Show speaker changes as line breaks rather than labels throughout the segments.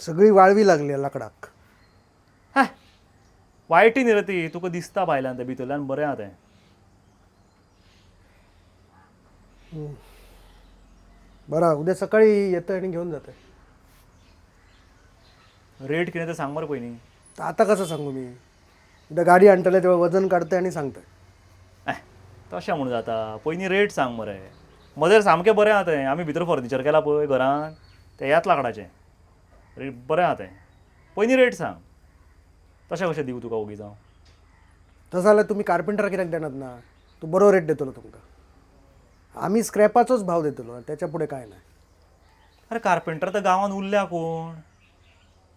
सगळी वाळवी लागली लाकडाक.
हा वायटी न्ही रे ती, तुका दिसता भायल्यान ते भितरल्यान बरें आहा तें.
बरा उद्या सकाळी येतोय आणि घेऊन जातोय.
रेट कितें तें सांग मरे पयलीं.
तर आता कसं सांगू मी? उद्या गाडी आणतले तेव्हा वजन काढतंय आणि सांगतोय.
तशें म्हणून जाता, पयलीं रेट सांग मरे. मदेर सामकें बरें आहा तें. आमी भितर फर्निचर केला पळय घरान, तें ह्याच लाकडाचें. रेट बरें आहा तें. पयलीं रेट सांग. तशें कशें दिवं तुका ओगीच हांव.
तसं जाल्यार तुम्ही कार्पेंटर कित्याक देणार ना? तू बरो रेट देतलो तुमका. आम्ही स्क्रॅपाचोच भाव देतलो, त्याच्या पुढे काय नाही.
अरे कार्पेंटर तर गांवांत उरल्या कोण?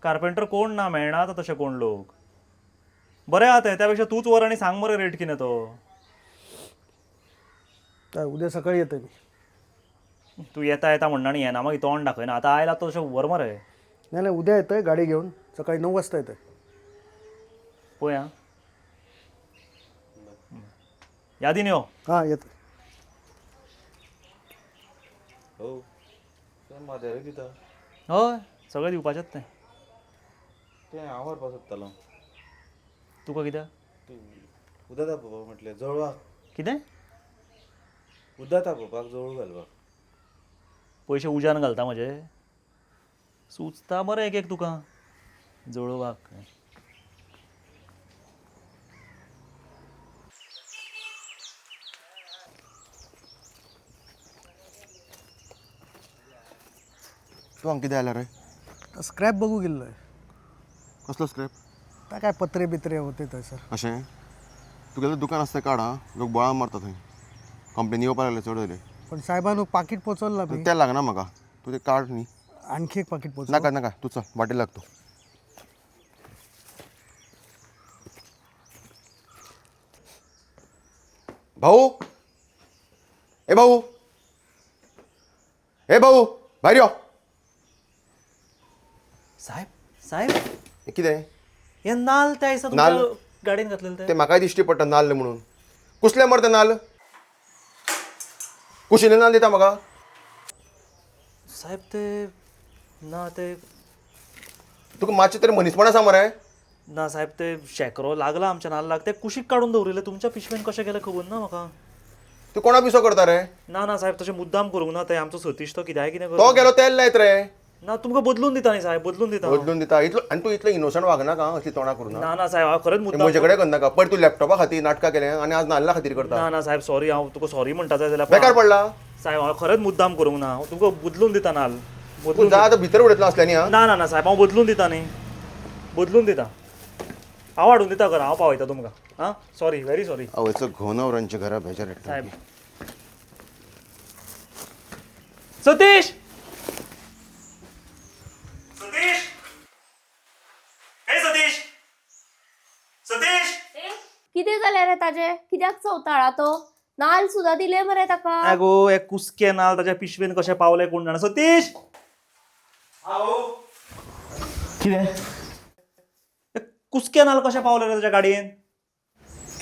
कार्पेंटर कोण ना मेळना आतां तशे कोण लोक. बरें आहा तें, त्या पेक्षा तूच व्हर आनी सांग मरे रेट कितें तो.
तर उद्या सकाळी येतोय मी.
तू येता येता म्हणना आनी येना मागीर तोंड दाखयना. आतां आयला तशें व्हर मरे.
नाही नाही उद्या येतोय गाडी घेऊन, सकाळी 9 वाजता येतोय.
पळय आं. यादीन यो.
हां येतोय.
हो म्हादेरे दिता
हय सगळें दिवपाचेंच तें.
तें हांव व्हरपा सोदतालो.
तुका कित्याक?
उदक तापोवपाक म्हटलें जळवाक.
कितें?
उदक तापोवपाक जळू घालपाक.
पयशे उज्यान घालता म्हजे? सुचता बरें एक एक तुका जळोवपाक.
तू हांगा कितें आयला रे?
स्क्रॅप बघू गेल्लोय.
कसलो स्क्रॅप?
आता काय पत्रे बित्रे होते थंयसर.
अशें तुगेलें दुकान आसता काड आं. लोक बोळान मारता थंय. कंप्लेनी येवपाक लागले चड जाले.
पण साहेबांनो पाकीट पोचवलं मी.
तें लागना म्हाका. तूं तें काड न्ही.
आणखी एक पाकीट पोचव.
नाका नाका तूं चल वाटेर लाग तूं. भाऊ ए भाऊ ए भाऊ भायर यो.
साहेब साहेब
हें कितें?
हे नाल त्या दिसा
नाल्ल?
तुमच्या गाडयेन घातलेले ते.
तें म्हाकाय दिश्टी पडटा नाल्ल म्हणून. कुसले मरे ते नाल्ल? कुशिल्ले नाल्ल दिता म्हाका?
साहेब ते ना ते
तुका मातशें तरी मनीसपण आसा मरे?
ना साहेब ते शेकरो लागला आमच्या नाल्लाक. ते कुशीक काडून दवरिल्ले. तुमच्या पिशवेन कशें गेले खबर ना म्हाका.
तूं कोणा पिसो करता रे?
ना ना साहेब तशें मुद्दाम करूंक ना. ते आमचो सतीश तो कित्याक कितें
तो
करता.
गेलो तेल लायत रे.
ना तुमकां बदलून दिता न्ही साहेब, बदलून दिता.
बदलून दिता इतलो आनी तूं इतलो इनोसंट वागनाका असली तोंडां करून.
ना ना साहेब हांव खरेंच मुद्दाम.
म्हजे कडेन करनाका. पयर तूं लॅपटॉपा खातीर नाटकां केलें आनी आज नाल्ला खातीर करता.
ना ना साहेब सॉरी. हांव तुका सॉरी म्हणटा जाय
बेकार
जाल्यार
पडला.
साहेब हांव खरेंच मुद्दाम करूंक ना. हांव तुका बदलून दिता नाल.
तूं
बदलून
जा आतां भितर उडयतलो असल्यानी आं.
ना ना ना साहेब हांव बदलून दिता न्ही. बदलून दिता. हांव हाडून दिता घरा. हांव पावयता तुमकां. हां सॉरी व्हेरी सॉरी
आवयचो घोनवरांच्या घरा बेजार येता.
साहेब. सतीश सतीश हे सतीश सतीश.
कितें जालें रे ताजे? कित्याक चवताळा तो? नाल सुद्दां दिले मरे ताका.
गो हे कुसके नाल ताच्या पिशवेन कशें पावले कोण जाणा. सतीश
कितें?
कुसके नाल कशें पावले रे ताच्या गाडयेन?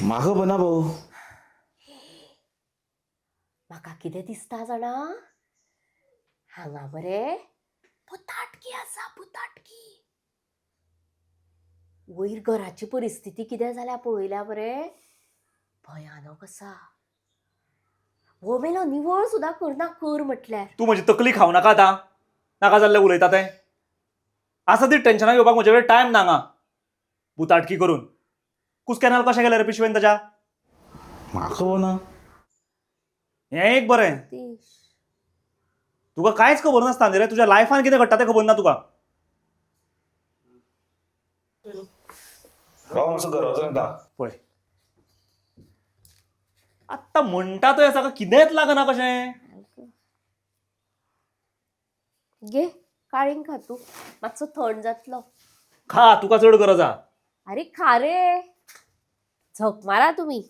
म्हाका खबर ना भाऊ.
म्हाका कितें दिसता जाणा, हांगा मरे पुताटकी आसा पुताटकी. वयर घराची परिस्थिती कितें जाल्या पळयल्या मरे भयानक आसा. हो मेलो निवळ सुद्दां करना कर म्हटल्यार.
तू म्हजी तकली खाव नाका आतां. नाका जाल्लें उलयता तें. आसा ती टेन्शनाक घेवपाक म्हजे कडेन टायम ना हांगा. बुताटकी करून कुसके नाल कशें गेले रे पिशवेन ताच्या?
म्हाका खबर ना.
हें एक बरें.
सतीश,
तुका कांयच खबर नासता न्ही रे. तुज्या लायफान कितें घडटा तें खबर ना तुका.
भाऊ मातसो घरा वचून
पळय आत्तां म्हणटा तो हें कितेंच लागना कशें.
घे काळींग खा तूं, मातसो थंड जातलो.
खा तुका चड गरज आहा.
अरे खा रे. झक मारा तुम्ही.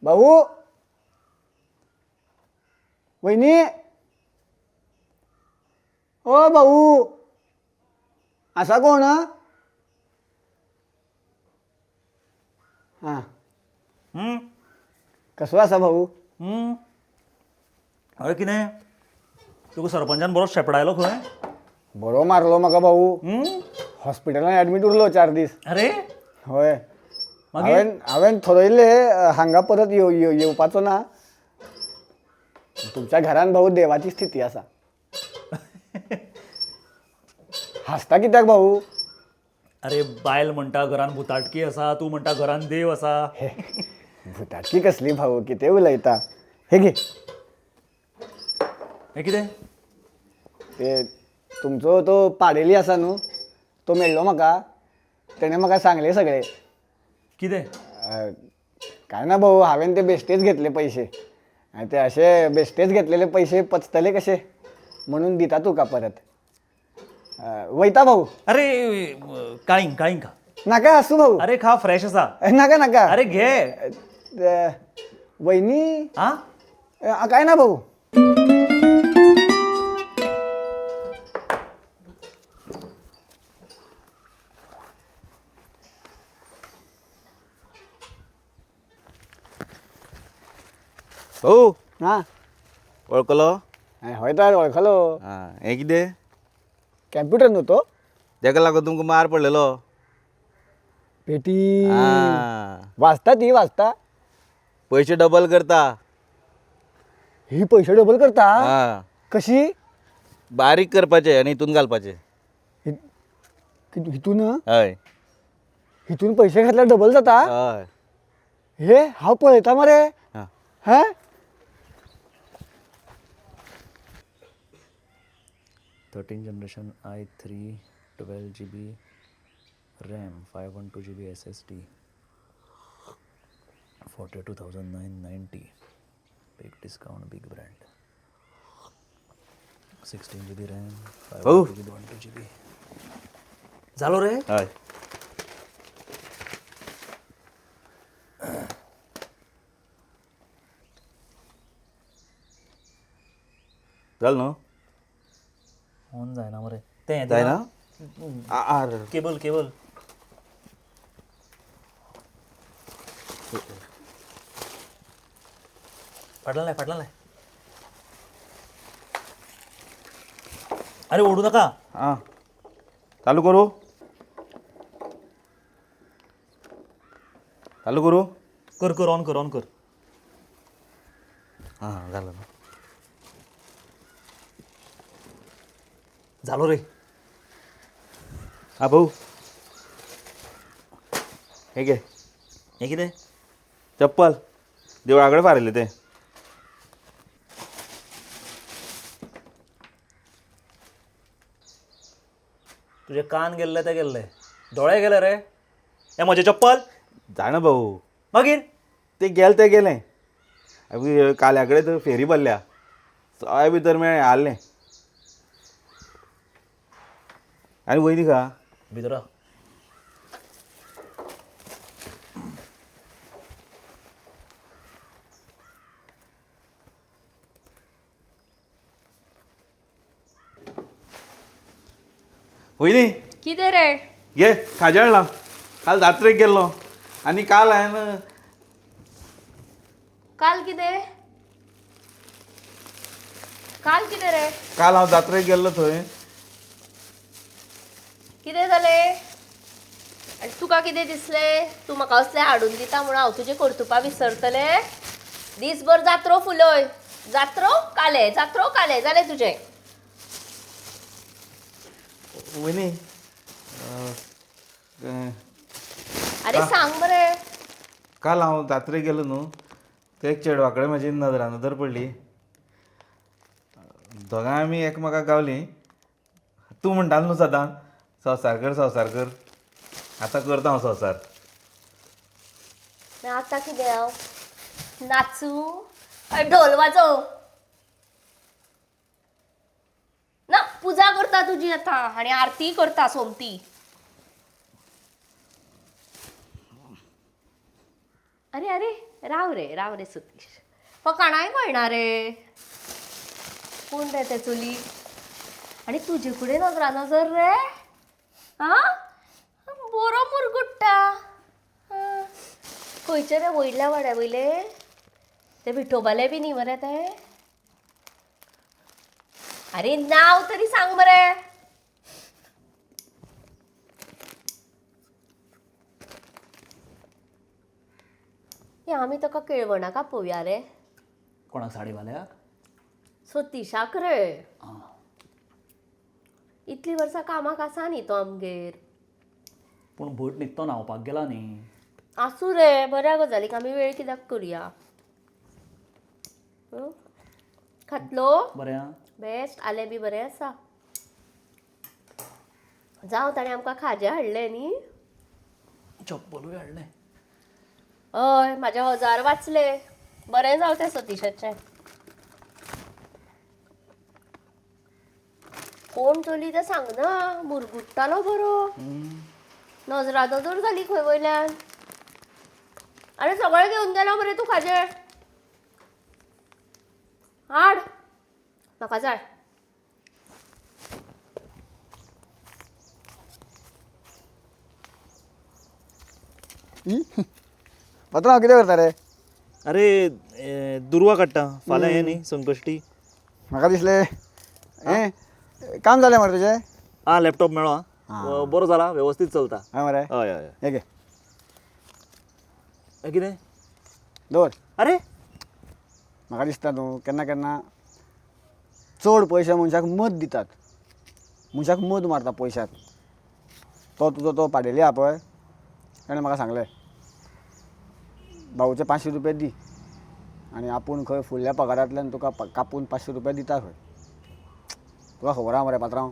भाऊ वहिनी ओ भाऊ असा कोण?
हां
हम्म?
कसो आसा भाऊ
हम्म? अरे कितें तुका सरपंचान बरो शेपडायलो खंय?
बरो मारलो म्हाका भाऊ
हम्म?
हॉस्पिटलान ऍडमीट उरलो 4 दीस
अरे
होय
मागीर?
हांवें ठरयलें हांगा परत येवपाचो ना तुमच्या घरान भाऊ देवाची स्थिती आसा हांसता कित्याक भाऊ
अरे बायल म्हणटा घरान भुताटकी आसा तूं म्हणटा घरान देव आसा.
भुताटकी कसली भाऊ कितें उलयता हे घे
हें कितें?
ते तुमचो तो पाडेली आसा न्हू तो मेळ्ळो म्हाका तेणें म्हाका सांगलें सगळें
कितें?
काय ना भाऊ हांवें ते बेश्टेच घेतले पयशे आनी ते अशे बेश्टेच घेतलेले पयशे पचतले कशे म्हणून दिता तुका परत वयता भाऊ
अरे काळींग काळींग खा.
नाका आसूं भाऊ
अरे खा फ्रेश आसा.
नाका नाका
अरे घे.
वहिनी
हा
काय ना भाऊ
भाऊ
हां
वळखलो?
हय तर वळखलो
हां हें कितें?
कॅम्प्युटर न्हू तो
तेका लागून तुमकां मार पडलेलो.
पेटी
आं.
वाचता ती वाचता
पयशे डबल करता.
ही पैसे डबल करता
हां.
कशी
बारीक करपाचे आनी हितून घालपाचे.
हितून
हय
हितून पैसे घातल्यार डबल जाता
हय.
हे हांव पळयता मरे
हां.
हा
13 generation i3 12 GB RAM 512 GB SSD 42,990 big discount big brand 16 GB RAM 512 GB 12 GB झालो रे.
हय. चल न्हू
ऑन जायना मरे तें
जायना? आर
केबल केबल फाटला लाय अरे ओढू नका.
हां चालू करू
कर कर ऑन कर
हां झालं ना.
झालो रे.
हा भाऊ हे घे
हे कितें?
चप्पल देवळाकडे फारिल्ले ते.
तुझे कान गेल्ले ते गेल्ले दोळे गेले रे. हे म्हजे चप्पल
जाणा भाऊ
मागीर
ते गेले काल्याकडे तर फेरी भरल्या सवाय भितर मेळ्ळें हारलें आनी वयनी खा
भितर
वयनी
कितें रे
घे खाजें हाडलां. काल जात्रेक गेल्लो आनी काल हांवें
काल कितें रे
काल हांव जात्रेक गेल्लो थंय.
कितें जालें आनी तुका कितें दिसलें तूं म्हाका असलें हाडून दिता म्हणून हांव तुजें कर्तुपा विसरतलें. दीसभर जात्रो फुलोय जात्रो काले जालें तुजें.
वयनी
अरे सांग मरे.
काल हांव जात्रेक गेलो न्हू ते एक चेडवा कडेन म्हाजी नदर पडली. दोगांय आमी एकामेकाक गावलीं. तूं म्हणटालो न्हू सदां संवसार कर आतां करता हांव संवसार.
मागीर आतां कितें हांव नाचूं काय ढोल वाजोव ना पुजा करता तुजी आतां आनी आरती करता सोमती. अरे अरे राव रे सतीश फकाणाय कळना रे. कोण रे ते चली आनी तुजे कडेन नजर रे. आं बरो मुरगुट्टा. खंयचे रे वयल्या वाड्या वयले ते विठोबाले बी न्ही मरे ते अरे नाव तरी सांग मरे हे आमी ताका केळवणाका पळोवया रे
कोणाक साडीवाल्याक
सतीशाक रे इतली वर्सां कामाक आसा न्ही तो आमगेर
पूण भट न्हिदतो न्हांवपाक गेला न्ही
आसूं रे बऱ्या गजालीक आमी वेळ कित्याक करुया हं? खातलो
बरें आं
बेस्ट आले बी बरें आसा जावं ताणें आमकां खाजें हाडलें न्ही
चप्पलूय हाडलें
हय म्हाजे 1000 वाचले बरें जावं तें सतीशाचें कोण चली तें सांगना बुरगुट्टालो बरो नजरा नजर जाली खंय वयल्यान अरे सगळें घेवन गेलो मरे तूं खाजें हाड म्हाका जाय
पात्रांव कितें करता रे
अरे दुर्वा काडटा फाल्यां हें न्ही संकश्टी
म्हाका दिसलें हें काम जालें मरे तुजें
आं लॅपटॉप मेळ्ळो आं बरो जाला वेवस्थीत चलता
हय मरे
हय हय
हे घे
हय कितें
दवर
अरे
म्हाका दिसता न्हू केन्ना केन्ना चड पयशे मनशाक मत दितात मनशाक मत मारता पयशाक तो तुजो तो पाडेली आहा पळय ताणें म्हाका सांगलें भाऊचे 500 रुपया दी आनी आपूण खंय फुडल्या पगारांतल्यान तुका कापून 500 रुपया दिता खंय तुका खबर आहा मरे पात्रांव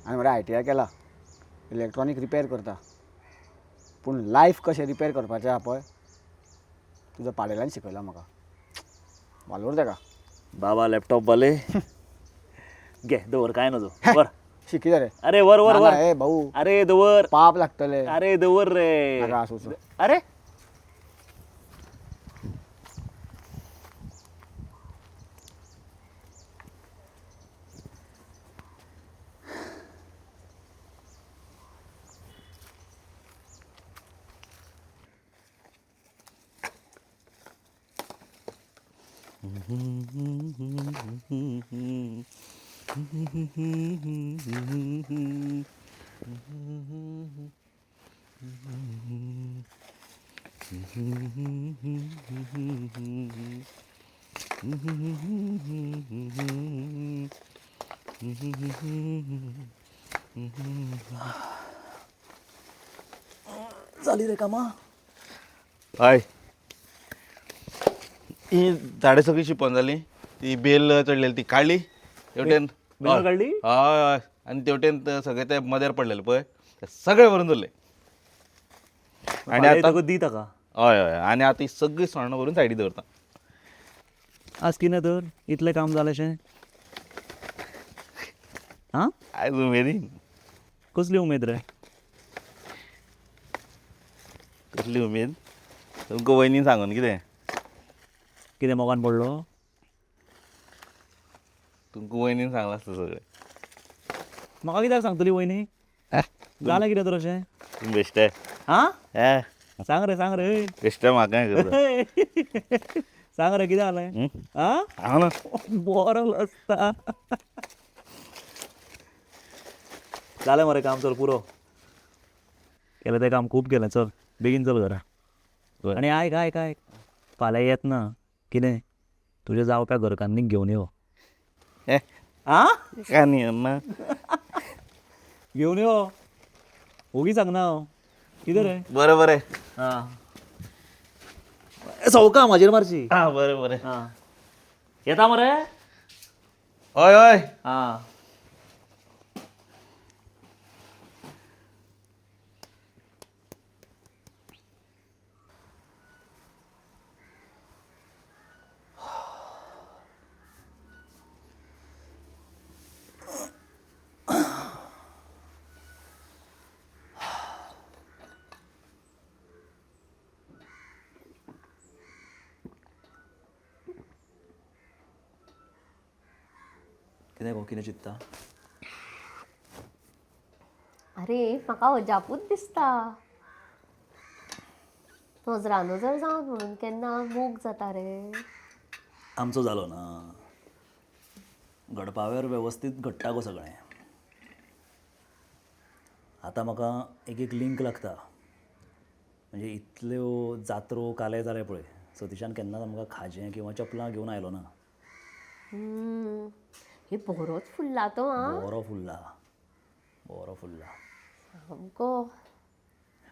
हांवें मरे ITI केला इलेक्ट्रॉनीक रिपेर करता पूण लायफ कशें रिपेर करपाचें आहा पळय तुजो पाडेल्यान शिकयला म्हाका वालोर तेका
बाबा लॅपटॉप बले घे दवर काय नजो वर
शिकी रे
अरे वर वर वर
ए भाऊ
अरे दवर
पाप लागतले
अरे दवर रे
नाका आसूं
अरे
जाली रे कामा
हय ही झाडां सगळी शिंपोन जाली ती बेल चडलेली ती काडली तेवटेन
बेल काडली?
हय हय आनी तेवटेन सगळे ते मदेर पडलेले पळय ते सगळे व्हरून दवरले आनी आतां
दी ताका
हय हय आनी आतां ही सगळी सोणां व्हरून सायडीक दवरता
आज कितें तर इतलें काम जालेंशें आं
आयज उमेदीन
कसली उमेद रे
कसली उमेद तुमकां वयनीन सांगून कितें
कितें मोगान पडलो
तुमकां वयनीन सांगलां आसता सगळें
म्हाका कित्याक सांगतली वयनी जालें कितें तर अशें
तुमी बेश्टे
आं
ए
सांग रे
बेश्टे म्हाका हें करता
सांग रे कितें जालें आं
हांव ना
बरो आसता जालें मरे काम चल पुरो केलें तें काम खूब केलें चल बेगीन चल घरा आनी आयक आयक आयक फाल्यां येतना कितें तुज्या जावप्या घरकान्नीक घेवन यो
ए
आं
कानी ना
घेवन यो ओगी सांगना हांव कितें रे
बरें बरें
आं सवका म्हाजेर मारची
आं बरें बरें
आं येता मरे
हय हय
आं कितें गो कितें चित्ता
अरे म्हाका अजापूच दिसता नजरा नजर जावन म्हणून केन्ना मोग जाता रे.
आमचो जालो ना, घडपावेर वेवस्थीत घडटा गो सगळें. आतां म्हाका एक एक लिंक लागता, म्हणजे इतल्यो जात्रो काले जाले पळय, सतीशान केन्नाच आमकां खाजें किंवा चपलां घेवन आयलो ना.
हे बरोच फुल्ला तो आं.
बरो फुल्ला, बरो फुल्ला.
सामको.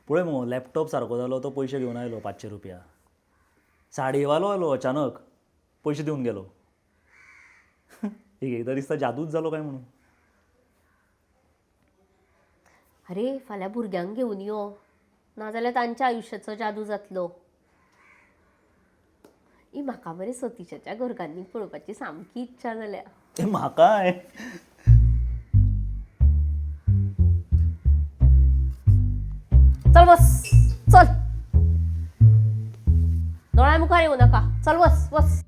पळय मगो लॅपटॉप सारको जालो तो पयशे घेवन आयलो 500 रुपया. साडयेवालो आयलो अचानक, पयशे दिवन गेलो. एक एकदां दिसता जादूच जालो काय म्हणून.
अरे फाल्यां भुरग्यांक घेवन यो, नाजाल्यार तांच्या आयुश्याचो जादू जातलो. म्हाका मरे सतीशाच्या घरकान्नीक पळोवपाची सामकी इच्छा जाल्या.
ते म्हाकाय.
चल बस चल, दोळ्या मुखार येऊ नका. चल बस बस.